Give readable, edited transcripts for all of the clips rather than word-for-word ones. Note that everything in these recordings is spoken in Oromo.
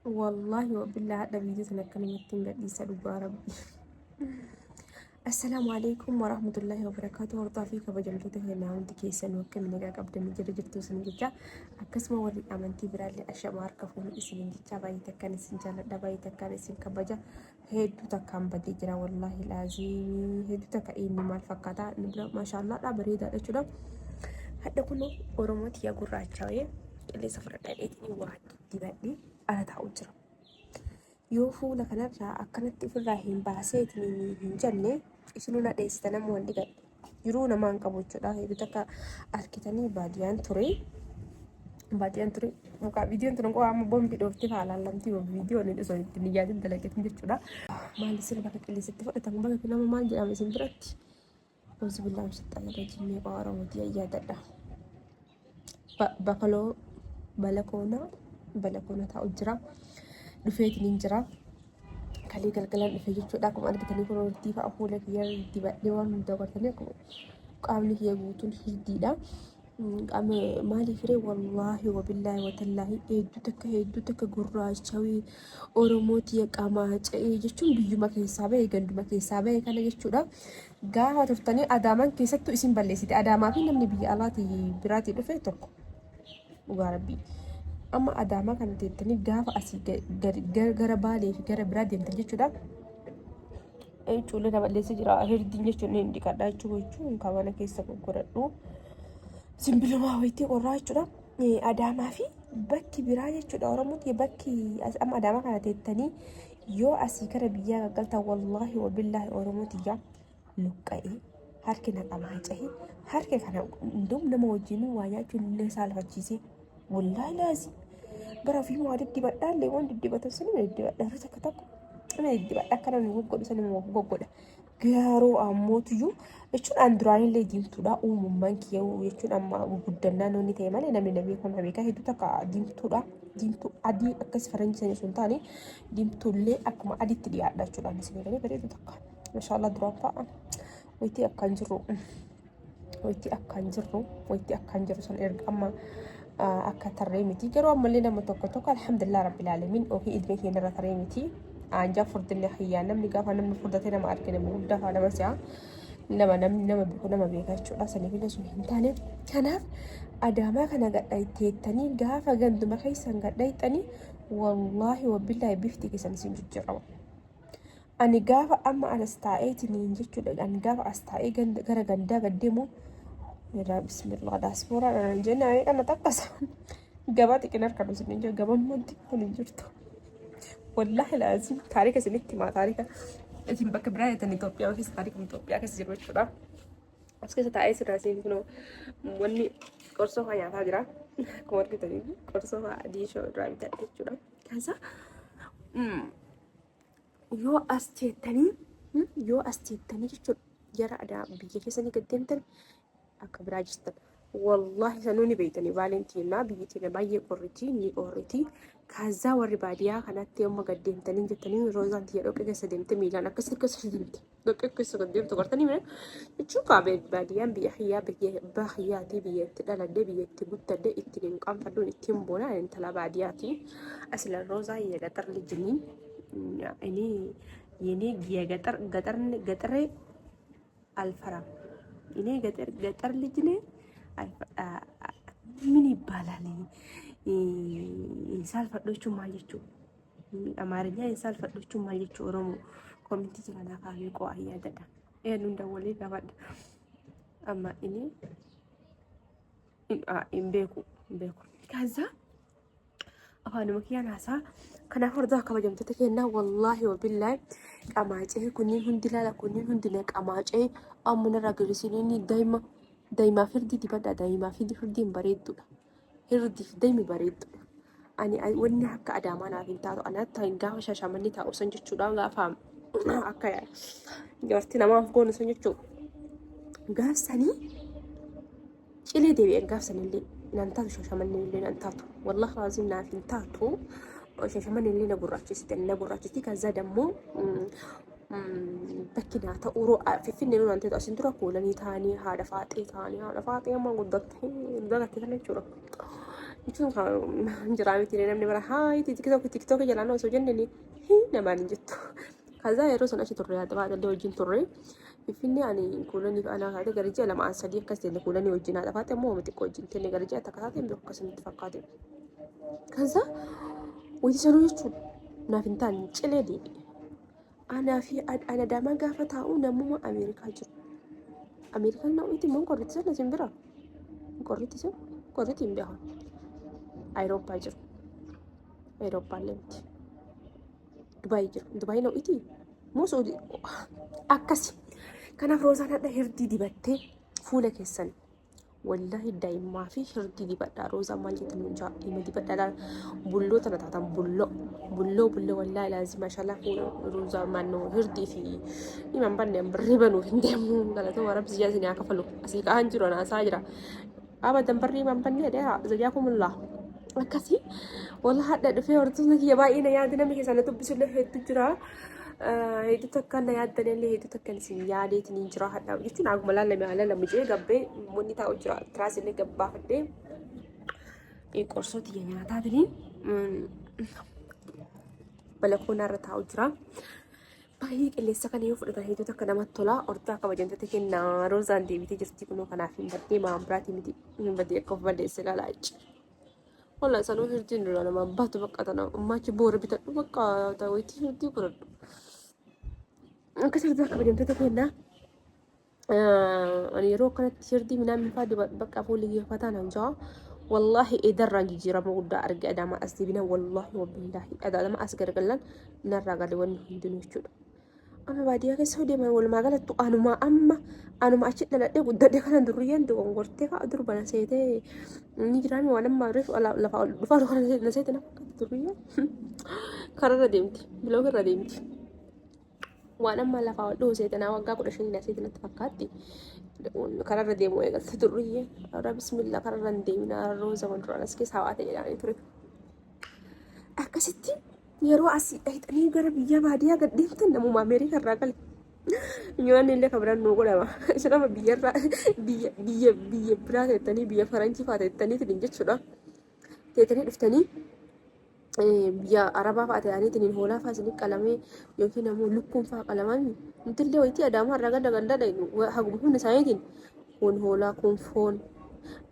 والله وبالله هذا فيديو تنكنا متين قد يسألوا ربي. السلام عليكم ورحمة الله وبركاته. ورطا فيك بجمتوته هنا عندي كيسان وكم نجاك أبدا نجري جرتو سنجتا أكسما وري أمانتي برالي أشياء ماركة فون اسمين جتا باي تكان سنجالة دباي تكان سن كبجا هيدو تكام بدي جرا والله لازم هيدو تكايني مال فكاتا نبلا ما شاء الله لا بريدة أشودا هذا كله أورموت يا جرا شوية اللي سفر تاني واحد دبادي أنا تعود yoo fuula kanarraa akkanatti ofirraa hin baaseetiin hin jenne isinuu na dheessita nama wanti gadhe jiruu namaan qabu jechuudha. Hedduu takka arkitanii baadiyaan ture mukaa viidiyoon tun qofa amma boombi dhoofti faalaallamti viidiyoon inni osoo ittiin iyyaatiin dalagatin jechuudha. Maali sirba bakka qilleensatti fudhatamu bakka nama maal jedhama isin biratti wanti billaan shixxaa jimmee qawaa oromooti ayyaadadha. Bakaloo balakoona taa'u jira. Dhufeetiin jira kalii galgalaan dhufe jechuudha. Akkuma argitanii kun walitti fa'a fuula kiyyaa dibadhee waan hunda godhatanii akkuma qaamni kiyya guutuun hirdiidha. Qaama maaliif firee wallaahi wabillaahi watallaahi hedduu takka gurraachawee oromooti qaamaa ca'ee jechuun biyyuma keessaa bahe ganduma keessaa bahe kana jechuudha. Gaafa turtanii adaamaan keessattuu isin balleessite. Adaamaa fi namni biyya alaatii biraatii dhufe tokko dhugaa rabbii. Amma adaamaa kana teettanii gaafa asii gara baalee fi gara biraa deemtan jechuudha. Cuulla daballeessa jira. Hirdiin jechuun inni dhiqadhaa jechuun kan mana keessa gurguradhu. Simbilumaa wayitii qorraa jechuudha. Adaamaa fi bakki biraa jechuudha. Oromooti bakki amma adaamaa kana teettanii yoo asii gara biyyaa gaggaltan wallaahi wabillaahi oromooti yaa luqqa'ee harki naqamaa cahee harki kana hundum nama wajjin waa nyaachuun illee saalfachiisee wallaahi laazim. Bara ofii moo didibadhaa illee waan didibatan sani mana didibadhaa irra takka takka mana didibadhaa akkana nu goggodhu sani moo goggodha. Garuu ammootiyyuu jechuun an duraan illee diimtuudha uumammaan kiyyoo jechuun amma guddannaa noonni ta'e malee namni kun beekaa hedduu takka diimtuudha. Diimtuu adii akkas faranjii sanii sun taane diimtuullee akkuma adiitti dhiyaadha jechuudha. Anis beekanii bareedu takka. Mashaallah duraan fa'a wayitii akkaan jirru san erga amma akka tarree miti garuu ammallee nama tokko alhamdulillah rabbil alamin ofii ilmee keenya irra tarree miti aanjaa furdinne xiyyaa namni gaafa namni furdate nama argine guddaa faa nama si'a nama beekaa jechuudha. Saniif illee sun hin taane kanaaf adaamaa kana gadhaiteettanii gaafa ganduma keessan gadhaitanii wallaahi wabillaahi bifti keessan isin jijjiirama. Ani gaafa amma anas taa'eetiin jechuudha. Ani gaafa as taa'ee gara gandaa gaddeemu bismillah diaspora jenna kana takkasa gabaa xiqqinar kan usin injo gabaa monti kun jirtu wallahi laazim taarika isinitti maa taarika isin bakka biraa tan Itoophiyaa keessa taarika Itoophiyaa keessa jiru jechuudha. As keessa taa'ee sirraa siin kun wanni qorsoo faa nyaataa jira akkuma argitanii qorsoo faa adii shoo irraa bitadhe jechuudha. Kaasa yoo as jettanii jechuudha jara adaa biyya keessanii gaddeemtan akka biraa jirtan wallahi sanuuni beeytanii vaalentiin biyyi teenya baay'ee qorriti kaazaa warri baadiyyaa kanatti amma gaddeemtanii jettanii roozaan tiyya dhoqqee keessa deemte miilaan akkasii keessa deemte dhoqqee keessa gaddeemtu gartanii mire jechuun qaabee baadiyyaan biyya xiyyaati biyya itti dhaladde biyya itti guddadde ittiin hin qaanfadduun ittiin boona intala baadiyyaati asila roozaa yee gaxar lijiniin ini yeni giya gaxarre alfaram እኔ ገጠር ልጅ ነኝ። ምን ይባላል? ሳልፈዶቹ ማለችው አማርኛ ሳልፈዶቹ ማለችው ኦሮሞ ኮሚኒቲ ስለና ካሊ ቆአያ ደዳ ይሄን እንደወለ ይገባል። አማ እኔ ኢምቤኩ ከዛ አፋን መኪያን ሀሳ ከናፍ ወርዳ ከበጀምተ ተከና ወላሂ ወቢላሂ ቀማጬ ኩኒን ሁንዲላላ ኩኒን ሁንዲነ ቀማጬ አሙነ ረግሪሲኒ ዳይማ ፍርዲ ዲበዳ ዳይማ ፍርዲን በሬዱዳ hirdi daimi bareeddu ani wanni akka adaamaa naaf hin taatu anatti hin gaafa shashamanii taa'u san jechuudha. Gaafa akka jaartii namaaf goonu san jechuudha. Gaafsanii cilee deebi'een gaafsanillee nan taatu shashamanii illee nan taatu wallahi laazim naaf hin taatu shashamanii illee na gurraachiste kaza dammoo bakkinaa ta'uu finfinnee nuun anteetu asin dura kuulanii taa'anii haadha faaxee amma guddatte kana jechuudha. jechuun jiraa miti namni bara haa tiktook jalaan osoo jennani namaan hin jettu. Kaza yeroo sana achi turre haadha baadallee wajjin turre Finfinnee ani kuulanii anaa kaatee gara ji'a lama sadii akkas ta'e kuulanii wajjin haadha baate ammoo miti wajjin tenne gara ji'a takka taate mbiyoo akkasumatti fakkaate. Kaza wayiti sanuu jechuudha naaf hin taane cilee deebi'e. Anaa fi ana daamaa gaafa taa'u namuma Ameerikaa jiru. Ameerikaan na uiti mun korriti sana simbira. Korriti hin beekan. Ayirooppaa jiru. Ayirooppaa lemti. Dubaay jiru. Dubaay na uiti. Musuudi akkasi. Kanaaf roosaan hadha hirdii dibattee fuula keessan. Wallahi daa'immaa fi hirdii dibadhaa roosaan maal jettan hin jaa dhima dibadhaa bulloo tana taatan bulloo wallahi laazim mashallah fuula roosaan maannoo hirdii fi himan banne birrii banuuf hin deemu galatoo warabsi jaa isin haa kafalu asii ka'an jiru anaasaa jira abadan birrii himan banne dheeraa zajaakumullah akkasii walla hadha dhufee hortuun kiyya baay'ee na yaada namni keessaa na dubbisullee hedduu jira. Hedduu takka na yaaddanillee hedduu takka isin yaadeetiin hin jira hadhaa jechuun akkuma laalame haala lamijee gabbee munni taa'u jira tiraasillee gabbaafadhee qorsooti nyaataatiin balakoonaa irra taa'u jira. Baay'ee qilleensa kana yoo fudhatan hedduu takka namatti tola. Hortaa kabajamtoota kennaa roozaan deebitee jirti kunoo kanaaf hin baddee maambiraatii miti hin baddee akka of balleesse laalaachi. Walla sanuu hirtiin dura nama baatu bakka tana ummaachi boora bitadhu bakka ta'uutti hirtii godhadhu. Akkas hortaa kabajamtoota kennaa ani yeroo akkanatti hirdii midhaan mifaa bakka fuulli geeffataa nan jaa. Wallahi edarraan jijjiirama guddaa arge adama as deebina wallahi wabillahi adama as gargallan narraa galee wanni hundinuu jechuudha. Amma baadiyyaa keessa deeman walumaa galattu anuma achi dhaladhee guddadhee kana durriyyaan dogongortee fa'a dur bana seetee ni jiraan waan amma reefu lafa dhufaa kana na seete na fakkaata durriyyaan kararra deemti biloo irra deemti. Waan amma lafa dhuu seete na waggaa 15 na seete natti fakkaatti. Kararra deemu eegalte durriyyee ora bismillah kararra hin deemina rooza wanduraan as keessa hawaata jedhanii ture. Akkasitti yeroo asii dhahitanii gara biyya baadiyyaa gad deemtan namuma Ameerikaa irraa gale. Nyaanni illee kabiraan nuu godhama. Isinama biyya biraa teettanii biyya Faranjii fa'aa teettanii tidin jechuudha. Teettanii dhuftanii biyya Arabaa fa'aa ta'anii hoolaa fa'aa isinii qalamee yookiin ammoo lukkuun fa'aa qalamanii nutillee wayitii adaamaa irraa ganda gandaadha haguma humna isaaniitiin kun hoolaa kun foon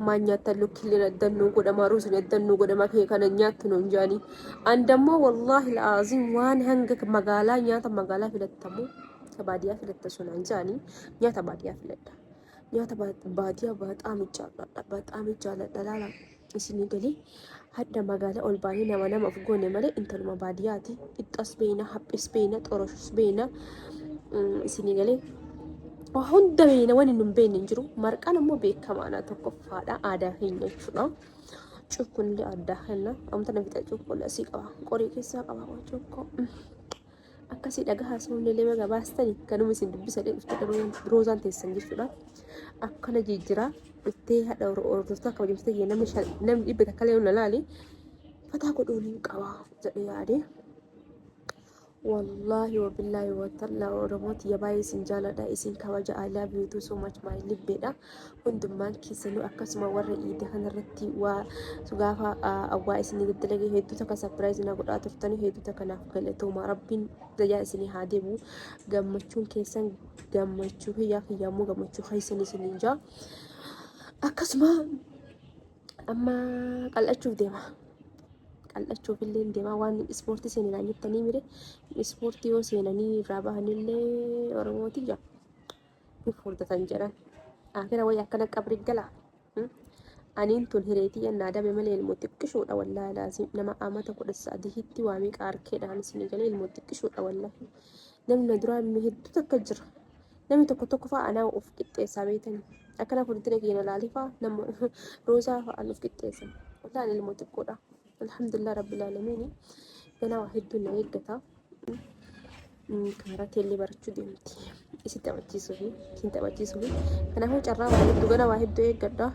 maan nyaattan lukkillee addannuu godhamaa ruusin addannuu godhamaa kee kana nyaattu nuun jaanii andammoo wallaahi la'aazim waan hanga magaalaa nyaata magaalaa filattamu baadiyyaa filatta sunaan jaanii nyaata baadiyyaa filadha nyaata baadiyyaa baaxaami jaalladha laala isinii galee hadda magaalaa ol baanii nama of goone malee intaluma baadiyyaati qixxas beena haphis beena xoroshus beena isinii galee hunda beena waan hin beekne hin jiru marqaan ammoo beekamaadha tokkoffaadha aadaa keenya jechuudha. Cukkunillee addaa kenna amta na fixa cukkulla asii qaba qorii keessaa qaba cukkoo akkasii dhagaa haasawullee lema gabaastanii kanuma isin dubbisadhee dhufte roozaan teessan jechuudha. Akkana jijjiraa dhuftee hadha hordoftoota kabajamtoota kiyya namni dhibba takka illee na laali fataa godhuun hin qaba jedhee yaade. Wallahi wabillahi watalla oromooti yabaayee isin jaaladha isin kabaja I love you too so much my libbeedha hundummaan keessanuu akkasuma warra iidee kanarratti waa gaafa awwaa isinii daddalagee hedduu takka sapiraayiz na godhaa turtanii hedduu takka naaf galatooma rabbiin dajaa isinii haa deebi'u gammachuun keessan gammachuu kiyyaammoo gammachuu keessan isinii jaa akkasuma amma qal'achuuf deema. Qal'achuuf illee deemaa waan ispoortii seenaa jettanii mire ispoortii yoo seenanii irraa bahanillee oromooti jira ni furdatan jedhan akira wayii akkana qabri gala aniin tun hireetii yannaa dabe malee ilmoo xiqqishuudha wallaahi laazim nama amata 13tti waa meeqa arkeedhaan isinii galee ilmoo xiqqishuudha wallaahi namni duraa hedduu takka jira namni tokko fa'aa anaa of qixxeessaa beekanii akkana furdina keenya laalifaa nama roozaa fa'aan of qixxeessan wallaahi ilmoo xiqqoodha. Alhamdulillah rabbil alamin gana waahiddu na eeggata karaa teellee barachuu deemti isi taphachiisuu fi kin taphachiisuu kanaafuu carraa waahiddu gana waahiddu eeggadha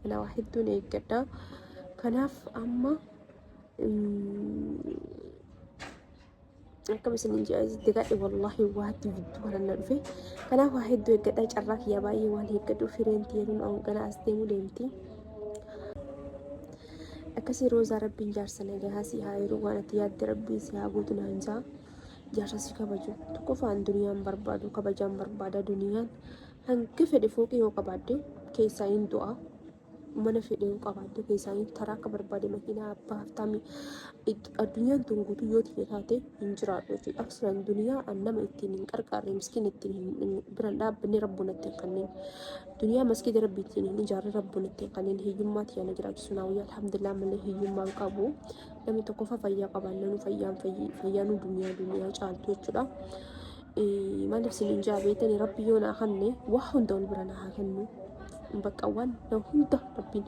gana waahiddu na eeggadha kanaaf amma akkam isin itti gadhe wallahi waatti gidduu kana na dhufe kanaaf waahiddu eeggadha carraa kiyya baay'ee waan eeggadhu fireen tiyeeruun gana as deemuu deemti. akkasii roozaa rabbiin jaarsa nagaa si haa yeroo waan ati yaadde rabbii si haa guutu naan jaa jaarsa si kabaju tokkoffaan duniyaan barbaadu kabajaan barbaada duniyaan hanga fedhe fooqii yoo qabaadde keessaa hin du'a mana fedhe yoo qabaadde keessaa hin taraa akka barbaade makiinaa abbaa haftaami addunyaan tun guutuu yoo ta'e taate hin jiraadhu jechuudha aksumaan duniyaa an nama ittiin hin qarqaarre miskiin ittiin biran dhaabbanni rabbuun ittiin kanneen duniyaa maskiida rabbi ittiin hin ijaarre rabbuun ittiin kanneen hiyyummaa tiyaana jiraachisu naawuyyaa alhamdulillah malee hiyyummaan qabu namni tokkoffaa fayyaa qabaannanu fayyaanu duniyaa caaltu jechuudha. Maaliif siniin jaabeetanii rabbi yoo naa kanne waa hunda ol bira naa kennu bakka waan na hunda rabbiin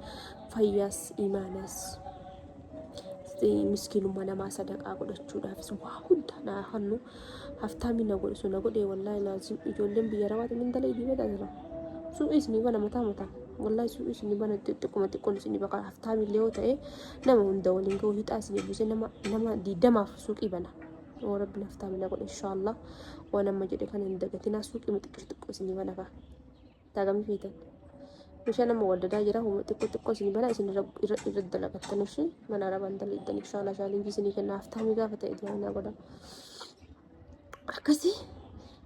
fayyaas imaanas miskiinummaa namaa sadaqaa godhachuudhaafis waa hunda naa kennu haftaami na godhisu na godhee wallaahi laazim ijoolleen biyya rabaata min dalee dhiibata jira suu'is ni bana mataa wallaahi suu'is ni bana xiqqoon isin bakka haftaami illee yoo ta'e nama hunda waliin ga'u hixaa isin eebbise nama 20 suuqii bana وربنا افتح من أقول إن شاء الله وأنا ما جري كان عندك تناسوك متكل سني بنا كا تاجم فيتا مش أنا مودة دا جرا هو تكل سني بنا إسني يرد لك التنشي ما نرى بندل إدن إن شاء الله شالين في سني كنا افتح ميجا فتأتي أنا أقول كسي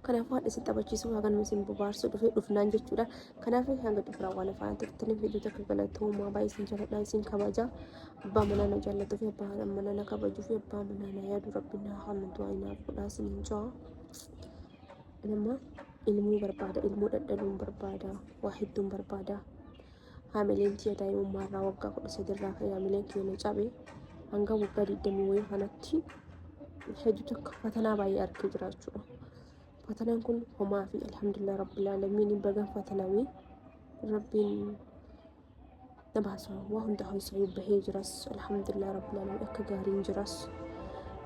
كنا فات إسني تبغى سوى كان مسين ببارس دفنان جتورا كنا في هنگا دفرا وانا فات تكتني في دوتك كلا تو ما بايسين جرا بايسين كباجا بامنا نجالة في بامنا نكباجو في بامنا يا ربنا حمد وعينا فلا سنين جا لما ilmu berbada ilmu dadalum berbada wahidum berbada hamilin tiya dai umara wagga ko sedirra kaya milen ki ne chabe anga wagga didami way hanatti heju tak fatana bayi arke jirachu fatanan kun homa fi alhamdulillah rabbil alamin baga fatanawi rabbin nabaso wa hunda haysu behijras alhamdulillah rabbil alamin akgarin jiras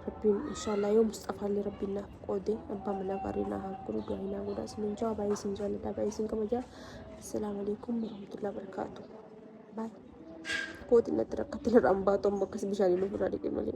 ربي إن شاء الله يوم مصطفى اللي ربنا قودي أبا منا قرينا هالكل دعينا ودا سنين جا باي سنجال دا باي سنك مجا السلام عليكم ورحمة الله وبركاته باي قود إن تركت الرمبات ومبكس بشاري لفرادي كمالي